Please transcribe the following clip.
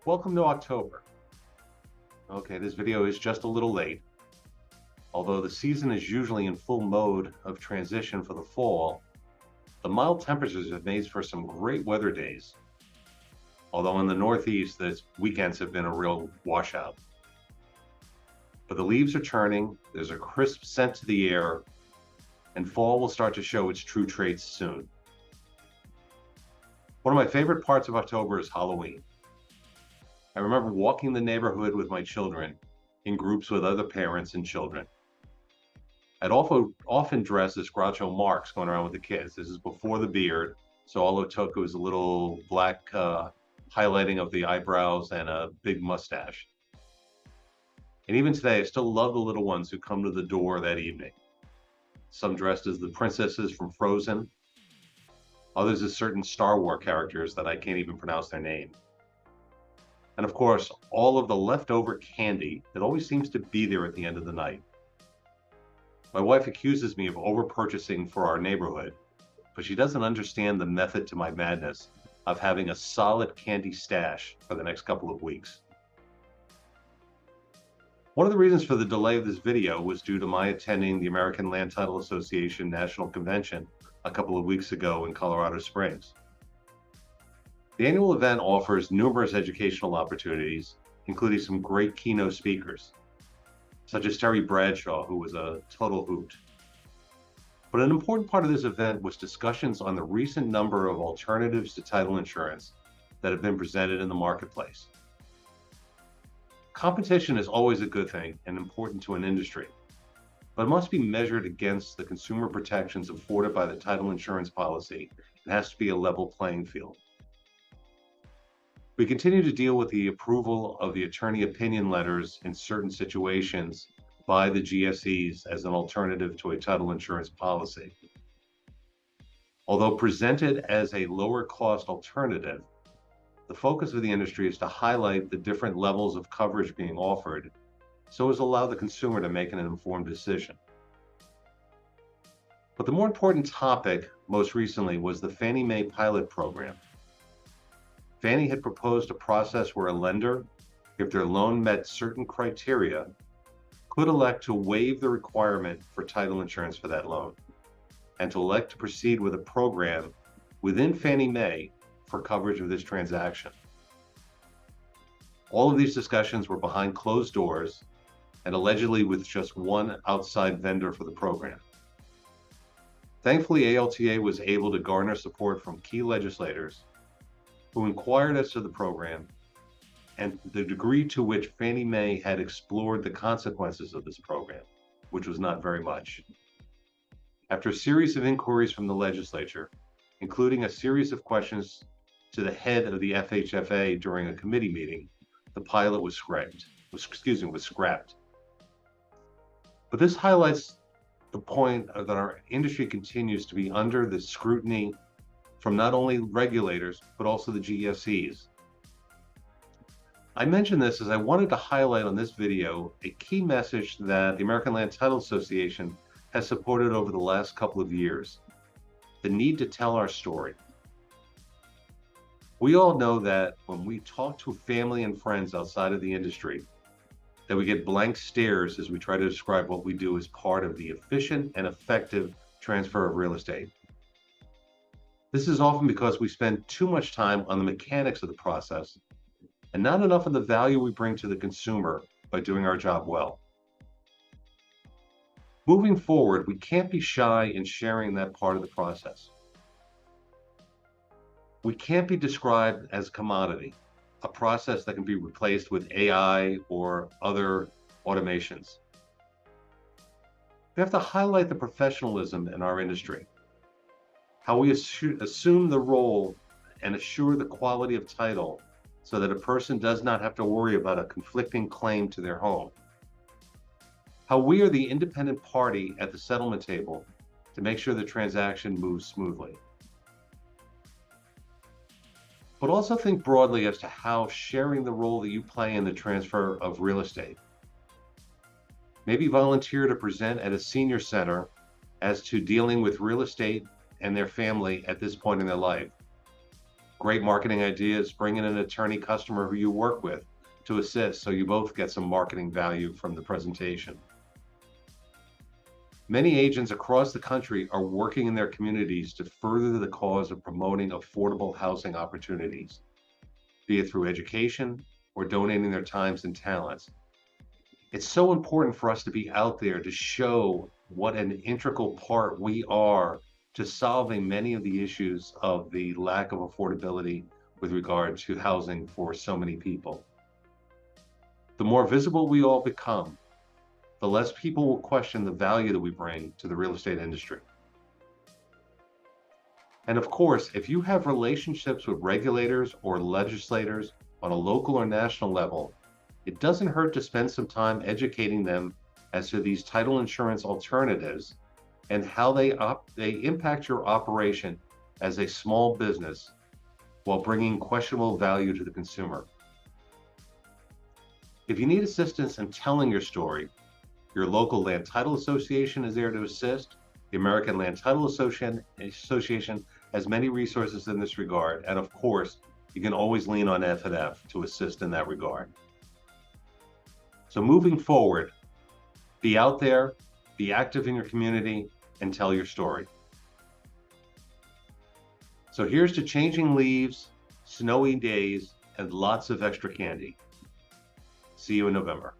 Welcome to October. Okay, this video is just a little late. Although the season is usually in full mode of transition for the fall, the mild temperatures have made for some great weather days. Although in the Northeast, the weekends have been a real washout. But the leaves are turning, there's a crisp scent to the air, and fall will start to show its true traits soon. One of my favorite parts of October is Halloween. I remember walking the neighborhood with my children in groups with other parents and children. I'd also often dress as Groucho Marx going around with the kids. This is before the beard, so all it took was a little black highlighting of the eyebrows and a big mustache. And even today, I still love the little ones who come to the door that evening. Some dressed as the princesses from Frozen, others as certain Star Wars characters that I can't even pronounce their name. And of course, all of the leftover candy that always seems to be there at the end of the night. My wife accuses me of over-purchasing for our neighborhood, but she doesn't understand the method to my madness of having a solid candy stash for the next couple of weeks. One of the reasons for the delay of this video was due to my attending the American Land Title Association National Convention a couple of weeks ago in Colorado Springs. The annual event offers numerous educational opportunities, including some great keynote speakers, such as Terry Bradshaw, who was a total hoot. But an important part of this event was discussions on the recent number of alternatives to title insurance that have been presented in the marketplace. Competition is always a good thing and important to an industry, but it must be measured against the consumer protections afforded by the title insurance policy. It has to be a level playing field. We continue to deal with the approval of the attorney opinion letters in certain situations by the GSEs as an alternative to a title insurance policy. Although presented as a lower cost alternative, the focus of the industry is to highlight the different levels of coverage being offered so as to allow the consumer to make an informed decision. But the more important topic most recently was the Fannie Mae pilot program. Fannie had proposed a process where a lender, if their loan met certain criteria, could elect to waive the requirement for title insurance for that loan and to elect to proceed with a program within Fannie Mae for coverage of this transaction. All of these discussions were behind closed doors and allegedly with just one outside vendor for the program. Thankfully, ALTA was able to garner support from key legislators who inquired as to the program and the degree to which Fannie Mae had explored the consequences of this program, which was not very much. After a series of inquiries from the legislature, including a series of questions to the head of the FHFA during a committee meeting, the pilot was scrapped. But this highlights the point that our industry continues to be under the scrutiny from not only regulators, but also the GSEs. I mention this as I wanted to highlight on this video a key message that the American Land Title Association has supported over the last couple of years: the need to tell our story. We all know that when we talk to family and friends outside of the industry, that we get blank stares as we try to describe what we do as part of the efficient and effective transfer of real estate. This is often because we spend too much time on the mechanics of the process and not enough on the value we bring to the consumer by doing our job well. Moving forward, we can't be shy in sharing that part of the process. We can't be described as a commodity, a process that can be replaced with AI or other automations. We have to highlight the professionalism in our industry, how we assume the role and assure the quality of title so that a person does not have to worry about a conflicting claim to their home. How we are the independent party at the settlement table to make sure the transaction moves smoothly. But also think broadly as to how sharing the role that you play in the transfer of real estate. Maybe volunteer to present at a senior center as to dealing with real estate and their family at this point in their life. Great marketing ideas, bring in an attorney customer who you work with to assist so you both get some marketing value from the presentation. Many agents across the country are working in their communities to further the cause of promoting affordable housing opportunities, be it through education or donating their times and talents. It's so important for us to be out there to show what an integral part we are to solving many of the issues of the lack of affordability with regard to housing for so many people. The more visible we all become, the less people will question the value that we bring to the real estate industry. And of course, if you have relationships with regulators or legislators on a local or national level, it doesn't hurt to spend some time educating them as to these title insurance alternatives and how they impact your operation as a small business while bringing questionable value to the consumer. If you need assistance in telling your story, your local Land Title Association is there to assist. The American Land Title Association has many resources in this regard, and of course, you can always lean on F&F to assist in that regard. So moving forward, be out there, be active in your community, and tell your story. So here's to changing leaves, snowy days, and lots of extra candy. See you in November.